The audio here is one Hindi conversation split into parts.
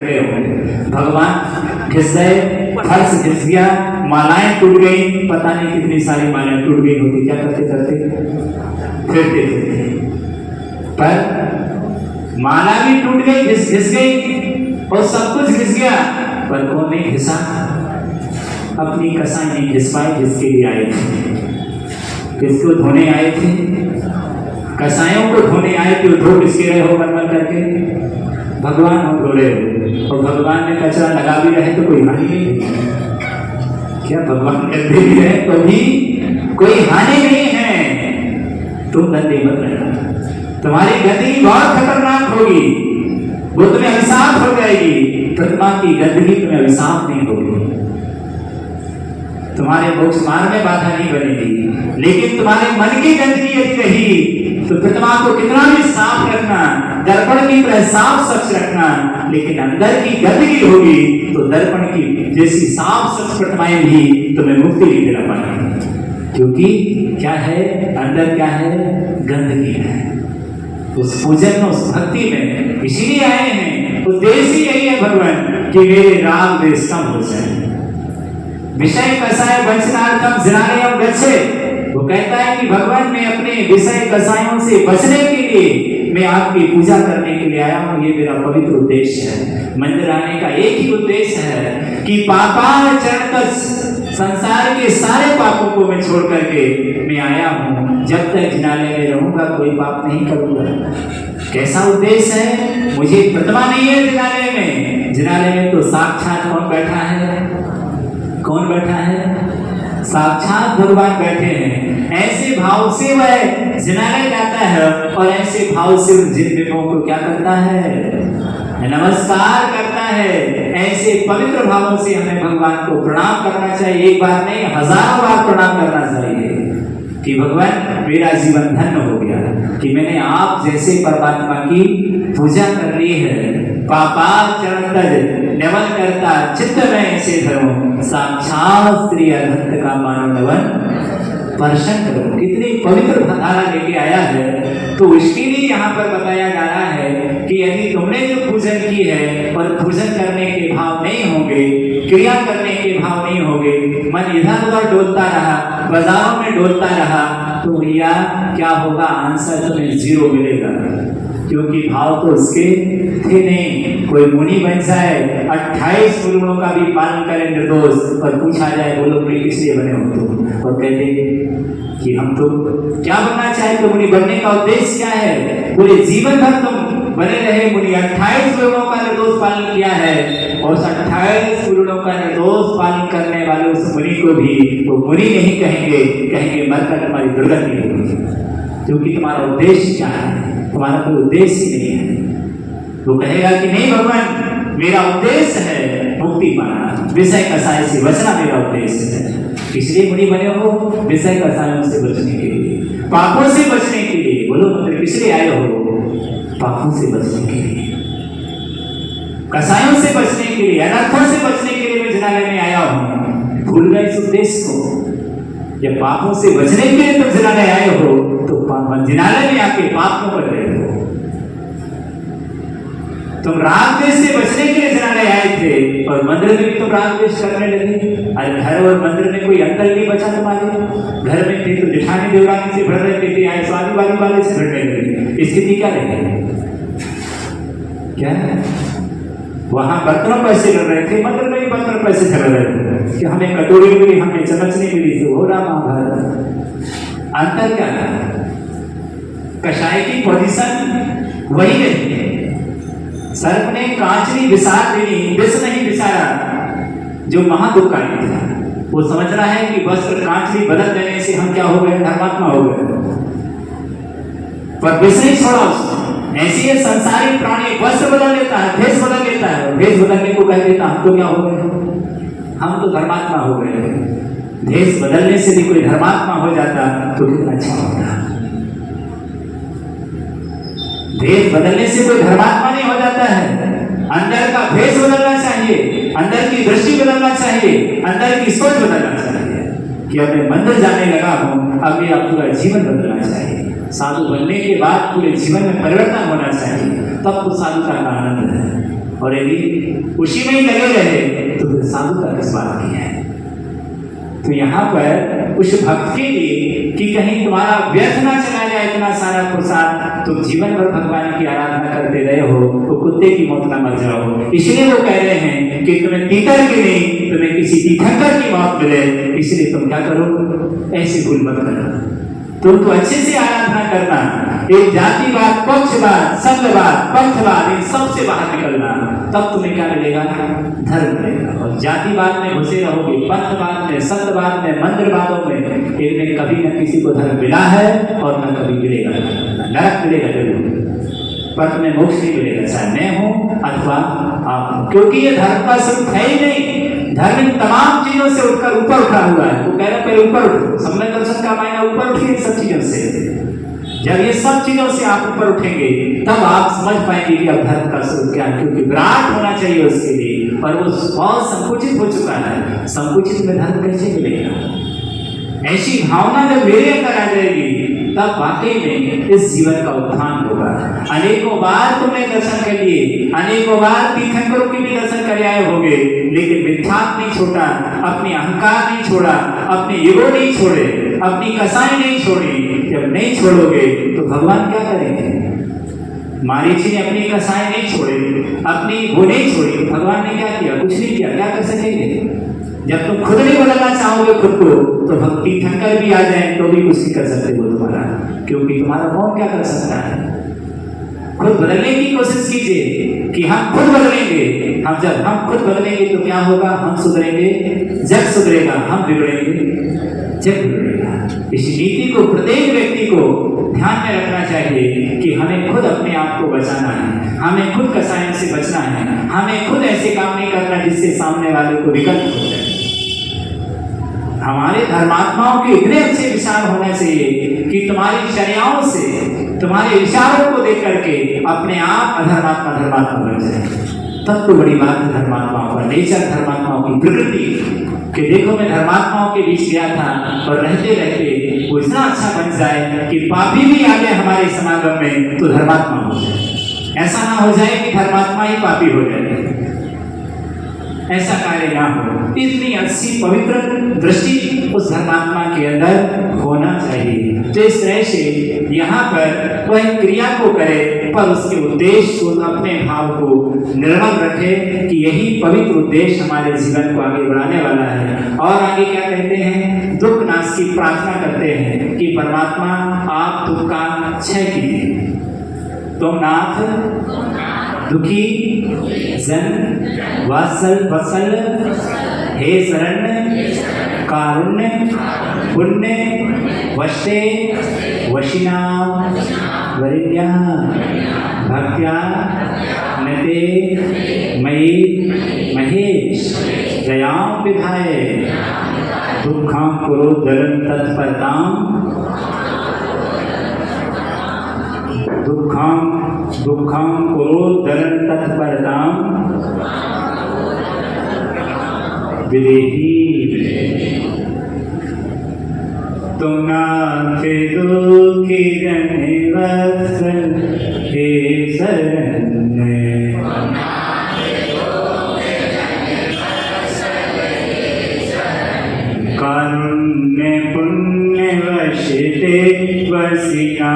भगवान घिस गए, फर्श घिस गया, मालाएं टूट गई, पता नहीं कितनी सारी मालाएं टूट गई होती, क्या करते करते फिरते थे। पर माला भी टूट गई, घिस गई और सब कुछ घिस गया, पर कौन नहीं घिसा? अपनी कसाई नहीं घिस पाए जिसके लिए आए थे। किसको धोने आए थे? कसायों को धोने आए थे। धो किसके रहे हो मन करके? भगवान हम धो रहे हो, और भगवान ने कचरा लगा भी रहे तो कोई हानि नहीं। क्या भगवान गंदे भी रहे तो भी कोई हानि नहीं है। तुम गंदे मत रहना, तुम्हारी गंदगी बहुत खतरनाक होगी, वो तुम्हें अभिशाप हो जाएगी। प्रतिमा की गंदगी तुम्हें अभिशाप नहीं होगी, तुम्हारे मोक्ष मार्ग में बाधा नहीं बनेगी। लेकिन तुम्हारे मन की गंदगी यदि रही तो प्रतिमा को कितना भी साफ रखना, दर्पण की तरह साफ स्वच्छ रखना, लेकिन अंदर की गंदगी होगी तो दर्पण की जैसी साफ स्वच्छ प्रतिमाएं भी तुम्हें मुक्ति नहीं दिला पाएंगी। क्योंकि क्या है अंदर, क्या है? गंदगी है। उस पूजन में, उस भक्ति में इसीलिए आए हैं, उद्देश्य यही है भगवान कि मेरे राग द्वेष कम हो जाए। विषय कसाय वंचनार्थम जिनालयम गच्छे। वो कहता है कि भगवान मैं अपने विषय कसायों से बचने के लिए मैं आपकी पूजा करने के लिए आया हूँ। ये मेरा पवित्र उद्देश्य है। मंदिर आने का एक ही उद्देश्य है कि पापाचरण, संसार के सारे पापों को मैं छोड़ करके मैं आया हूँ। जब तक जिनालय में रहूंगा कोई पाप नहीं करूंगा। कैसा उद्देश्य है? मुझे प्रतिमा नहीं है जिनालय में। जिनालय में तो साक्षात कौन बैठा है? कौन बैठा है? साक्षात भगवान बैठे हैं। ऐसे भाव से वह जिनालय जाता है और ऐसे भाव से उन जिंदगियों को क्या करता है? नमस्कार करता है। ऐसे पवित्र भावों से हमें भगवान को प्रणाम करना चाहिए। एक बार नहीं, हजारों बार प्रणाम करना चाहिए कि भगवान मेरा जीवन धन्य हो गया कि मैंने आप जैसे परमात्मा की पूजा कर ली है। पापाचरण तज नवन करता चित्त में से धरो, साक्षात श्री अनंत का मानव नवन स्पर्शन करो। कितनी पवित्र धारा लेके आया है। तो इसके लिए यहाँ पर बताया जा रहा है कि यदि तुमने जो पूजन की है और पूजन करने के भाव नहीं होंगे, क्रिया करने के भाव नहीं होंगे, मन इधर उधर डोलता रहा, बाजारों में डोलता रहा, तो भैया क्या होगा? आंसर तुम्हें 0 मिलेगा। क्योंकि भाव तो उसके थे नहीं। कोई मुनि बन जाए, 28 गुरुओं का भी पालन करे निर्दोष, और पूछा जाए बोलो मुनि किस लिए बने हो तुम, और कहते कि हम तो क्या बनना चाहते? मुनि बनने का उद्देश्य क्या है? पूरे जीवन भर तुम बने रहे मुनि। 28 गुरुओं का निर्दोष पालन किया है, और 28 गुरुओं का निर्दोष पालन करने वाले उस मुनि को भी वो मुनि नहीं कहेंगे, कहेंगे मरकर तुम्हारी दुर्गति होगी। क्योंकि तुम्हारा उद्देश्य क्या है? तुम्हारा कोई उद्देश्य नहीं है। वो कहेगा कि नहीं भगवान मेरा उद्देश्य है मुक्ति पाना, विषय कसाय से बचना मेरा उद्देश्य है। इसलिए मुनि बने हो, विषय कसायों से बचने के लिए, पापों से बचने के लिए। बोलो मंदिर किस लिए आए हो? पापों से बचने के लिए, कसायों से बचने के लिए, अनर्थों से बचने के लिए मैं जिनालय में आया हूँ। भूल गए इस उद्देश्य को? जब पापों से बचने के लिए तुम जिनालय आए हो तो जिनालय में आके पाप क्यों कर रहे हो? तुम राग द्वेष से बचने के लिए जिनालय आए थे, और मंदिर में भी तुम राग द्वेष करने लगे। अरे घर और मंदिर में कोई अंतर नहीं बचा तुम्हारे। घर में थे तो जेठानी देवरानी से भर रहे थे, आए स्वादी वाले से भरने लगे। स्थिति क्या रही? क्या वहां बर्तनों पैसे लड़ रहे थे, मंदिर में भी बर्तनों पैसे झगड़ रहे थे कि हमें कटोरी मिली, हमें चम्मच नहीं मिली। तो हो रहा महाभारत। अंतर क्या था? कषाय की पोजीशन वही रही है। सर्प ने कांचनी विसार देनी, विष नहीं विसारा, जो महादुखकारी था। वो समझ रहा है कि वस्त्र कांचनी बदल देने से हम क्या हो गए? धर्मात्मा हो गए। पर विष नहीं छोड़ा उसने। ऐसी है संसारी प्राणी, वस्त्र बदल लेता है, भेष बदल लेता है, भेष बदलने को कह देता हम तो क्या हो गए? हम तो धर्मात्मा हो गए। भेष बदलने से भी कोई धर्मात्मा हो जाता तो कितना अच्छा होता। भेष बदलने से कोई धर्मात्मा नहीं हो जाता है। अंदर का भेष बदलना चाहिए, अंदर की दृष्टि बदलना चाहिए, अंदर की सोच बदलना चाहिए कि अब मैं मंदिर जाने लगा हूँ, अब मेरा पूरा जीवन बदलना चाहिए। साधु बनने के बाद पूरे जीवन में परिवर्तन होना चाहिए, तब तो साधुता का आनंद है। और यदि उसी में ही लगे रहे तो फिर साधुता किस बात की है। तो यहाँ पर उस भक्त के लिए कि कहीं तुम्हारा व्यर्थ ना चला जाए इतना सारा प्रसाद, तुम जीवन भर भगवान की आराधना करते रहे हो तो कुत्ते की मौत ना मर जाओ। इसलिए वो कह रहे हैं कि तुम्हें तीतर की नहीं, तुम्हें किसी तीर्थंकर की मौत मिले, इसलिए तुम क्या करो, ऐसी भूल मत करो। तुम तो अच्छे से आराधना करना, एक जातिवाद, पक्षवाद, संघवाद, पंथवाद इन सबसे बाहर निकलना, तब तुम्हें क्या मिलेगा, धर्म मिलेगा। और जातिवाद में घुसे रहोगे, पंथवाद में, संघवाद में, मंदिरवादों में, इनमें कभी न किसी को धर्म मिला है और न कभी मिलेगा। नरक मिलेगा जरूर, पर तुम्हें मोक्ष नहीं मिलेगा, चाहे मैं हूं अथवा आप, क्योंकि ये धर्म का स्वरूप है ही नहीं। धर्म इन तमाम चीजों से उठकर ऊपर उठा हुआ है। वो कह रहे पहले ऊपर उठो, समय दर्शन का मायना ऊपर उठिए सब चीजों से। जब ये सब चीजों से आप ऊपर उठेंगे तब आप समझ पाएंगे कि अब धर्म का स्वरूप क्या है, क्योंकि विराट होना चाहिए उसके लिए, पर वो बहुत संकुचित हो चुका है। संकुचित में धर्म कैसे मिलेगा? ऐसी भावना जब मेरे अंदर आ जाएगी तब वाकई में इस जीवन का उत्थान होगा। अनेकों बार तुमने दर्शन कर लिए, अनेकों बार तीर्थंकरों के भी दर्शन कर आए होंगे, लेकिन मिथ्यात्व नहीं छोड़ा, अपनी अहंकार नहीं छोड़ा, अपने ईगो नहीं छोड़े, अपनी कसाई नहीं छोड़ी। जब नहीं छोड़ोगे तो भगवान क्या करेंगे? मारीची ने अपनी कसाई नहीं छोड़े, अपनी वो नहीं छोड़ी, भगवान ने क्या किया? कुछ नहीं किया। क्या कर सकेंगे? जब तुम खुद नहीं बदलना चाहोगे खुद को, तो भक्ति ठंकर भी आ जाए तो भी कुछ नहीं कर सकते वो तुम्हारा, क्योंकि तुम्हारा कौन क्या कर सकता है? खुद बदलने की कोशिश कीजिए कि हम खुद बदलेंगे। हम जब हम खुद बदलेंगे तो क्या होगा? हम सुधरेंगे, जग सुधरेगा, हम बिगड़ेंगे, जग बिगड़ेगा। इस नीति को प्रत्येक व्यक्ति को ध्यान में रखना चाहिए कि हमें खुद अपने आप को बचाना है, हमें खुद कसायों से बचना है, हमें खुद ऐसे काम नहीं करना जिससे सामने वाले को विकल्प हो जाए। हमारे धर्मात्माओं के इतने अच्छे विचार होने चाहिए कि तुम्हारी चर्याओं से, तुम्हारे विचारों को देख करके अपने आप अधर्मात्मा धर्मात्मा बन जाए। तब तो बड़ी बात है धर्मात्माओं का नेचर, धर्मात्माओं की प्रकृति। कि देखो मैं धर्मात्माओं के बीच गया था और रहते रहते वो इतना अच्छा बन जाए कि पापी भी आ जाए हमारे समागम में तो धर्मात्मा हो जाए। ऐसा ना हो जाए कि धर्मात्मा ही पापी हो जाए, ऐसा कार्य ना हो। इतनी अच्छी पवित्र दृष्टि उस धर्मात्मा के अंदर होना चाहिए। तो इस तरह से यहाँ पर वह क्रिया को करे पर उसके उद्देश्य को, अपने भाव को निर्मल रखे कि यही पवित्र उद्देश्य हमारे जीवन को आगे बढ़ाने वाला है। और आगे क्या कहते हैं? दुख नाश की प्रार्थना करते हैं कि परमात्मा आप दुख का क्षय कीजिए। तुम नाथ दुखी जन वत्सल हे शरण कारुण्य पुण्य वशे वशिना वरिण्या भक्त्या नते मयि महेश दयां विधाय दुःखं कुरु दलं तत्परतां दुःखं कुरु दलं तत्परतां विदेही। तुम नाथ दुखी जन वत्सल हे शरण कारुण्य पुण्य वशिते वसिया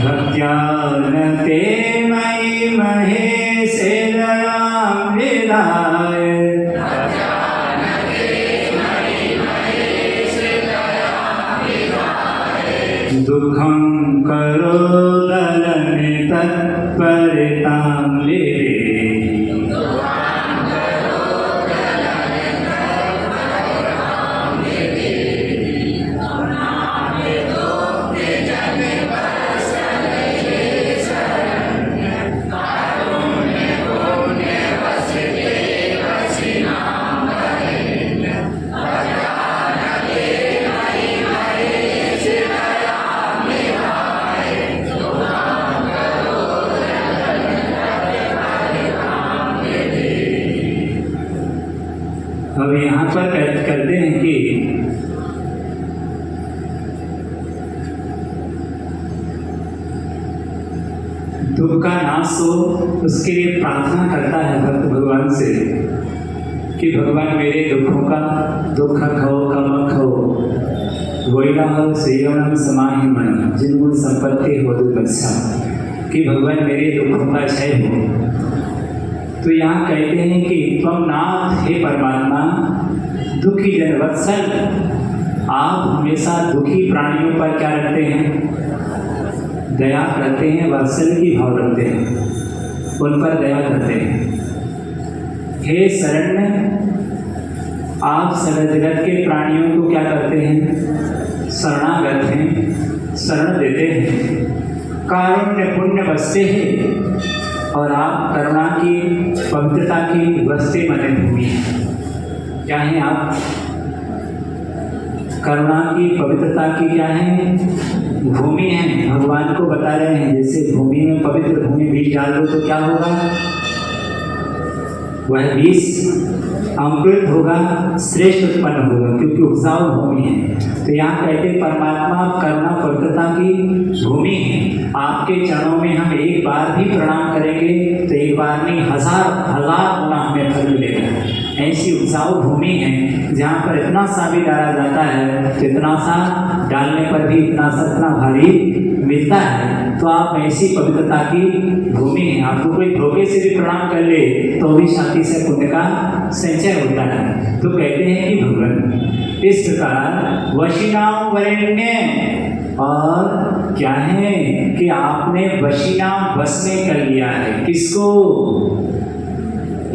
भक्त्यानते मयि महेश दयां विधाय दुःखं करो दलन तत्परतां विधे। दुख का नाश हो उसके लिए प्रार्थना करता है भक्त भगवान से कि भगवान मेरे दुखों का दुख खो कम खो वोइला हो श्रीवणम समाहि मन जिन गुण संपत्ति हो दुर्बत्सा कि भगवान मेरे दुखों का क्षय हो। तो यहाँ कहते हैं कि तुम नाथ हे परमात्मा दुखी जनवत्सल, आप हमेशा दुखी प्राणियों पर क्या रखते हैं? दया करते हैं, वात्सल्य की भाव रखते हैं, उन पर दया करते हैं। हे शरण्य, आप सगल जगत के प्राणियों को क्या करते हैं? शरणागत हैं, शरण देते हैं, कारुण्य पुण्य बसते हैं और आप करुणा की पवित्रता की बसते मने भूमि हैं। क्या है आप? करुणा की पवित्रता की क्या है? भूमि है। भगवान को बता रहे हैं जैसे भूमि में पवित्र भूमि बीज डाल दो तो क्या होगा? वह बीज अंकुरित होगा, श्रेष्ठ उत्पन्न होगा, क्योंकि उपजाऊ भूमि है। तो यहाँ कहते परमात्मा करुणा पवित्रता की भूमि है। आपके चरणों में हम एक बार भी प्रणाम करेंगे तो एक बार नहीं, हजार हजार गुना हमें फल मिलेगा। ऐसी उपजाऊ भूमि है जहाँ पर इतना सा भी डाला जाता है तो इतना सा डालने पर भी इतना भारी मिलता है। तो आप ऐसी पवित्रता की भूमि है। आपको कोई धोखे से भी प्रणाम कर ले तो भी शांति से पुण्य का संचय होता है। तो कहते हैं कि भगवान इस प्रकार वशिनाम वरेण्य, और क्या है कि आपने वशिनाम वश में कर लिया है। किसको?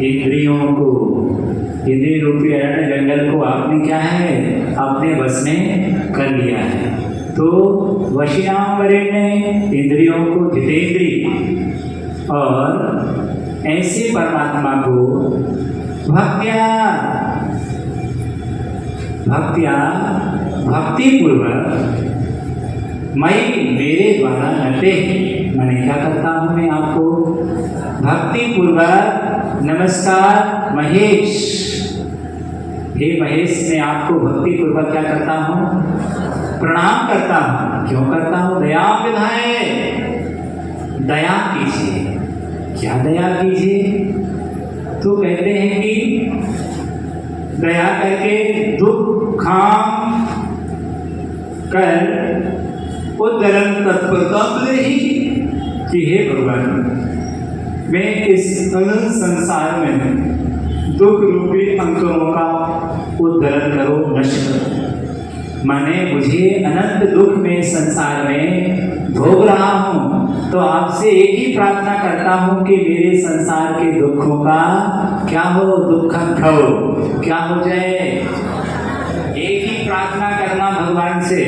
इंद्रियों को। इंद्रिय रूपी अरण्य जंगल को आपने क्या है? अपने वश में कर लिया है। तो वशिनाम वरेण्य, इंद्रियों को जितेंद्रिय, और ऐसे परमात्मा को भक्ति पूर्वक मैं मेरे द्वारा नते, मैंने क्या करता हूँ? मैं आपको भक्ति पूर्वक नमस्कार महेश, हे महेश, मैं आपको भक्ति पूर्वक क्या करता हूँ? प्रणाम करता हूँ। क्यों करता हूँ? दया विधाए, दया कीजिए। क्या दया कीजिए? तो कहते हैं कि दया करके दुखाम कर उद्धरण तत्परता ही कि हे भगवान, मैं इस अनंत संसार में दुख रूपी अंकुरों का उद्धरण करो, नष्ट करो। माने मुझे अनंत दुख में संसार में भोग रहा हूँ, तो आपसे एक ही प्रार्थना करता हूँ कि मेरे संसार के दुखों का क्या हो? दुख खो, क्या हो जाए? एक ही प्रार्थना करना भगवान से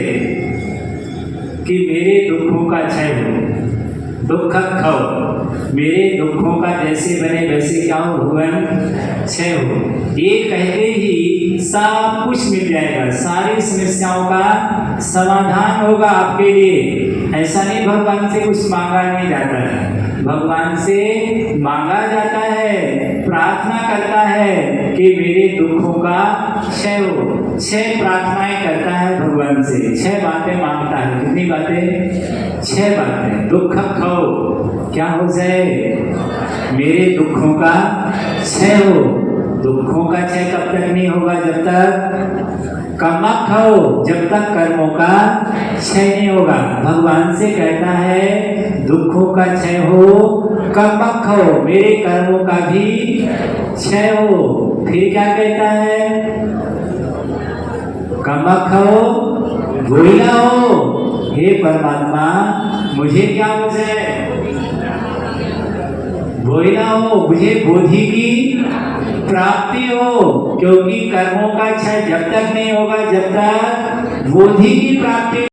कि मेरे दुखों का क्षय हो, दुख खो, मेरे दुखों का जैसे बने वैसे क्या हो? भगवान क्षय हो। ये कहते ही सब कुछ मिल जाएगा, सारी समस्याओं का समाधान होगा आपके लिए। ऐसा नहीं भगवान से कुछ मांगा नहीं जाता है, भगवान से मांगा जाता है, प्रार्थना करता है कि मेरे दुखों का क्षय हो। 6 प्रार्थनाएं करता है भगवान से, 6 बातें मांगता है। कितनी बातें? 6 बातें। दुख खो, क्या हो जाए? मेरे दुखों का क्षय हो। दुखों का क्षय कब तक नहीं होगा? जब तक कर्मक हो, जब तक कर्मों का क्षय नहीं होगा। भगवान से कहता है दुखों का क्षय हो, कर्मक हो, मेरे कर्मों का भी क्षय हो। फिर क्या कहता है? कर्मक हो, भोला हो, हे परमात्मा मुझे क्या हो जाए? भोला हो, मुझे बोधि की प्राप्ति हो, क्योंकि कर्मों का क्षय जब तक नहीं होगा जब तक बोधि की प्राप्ति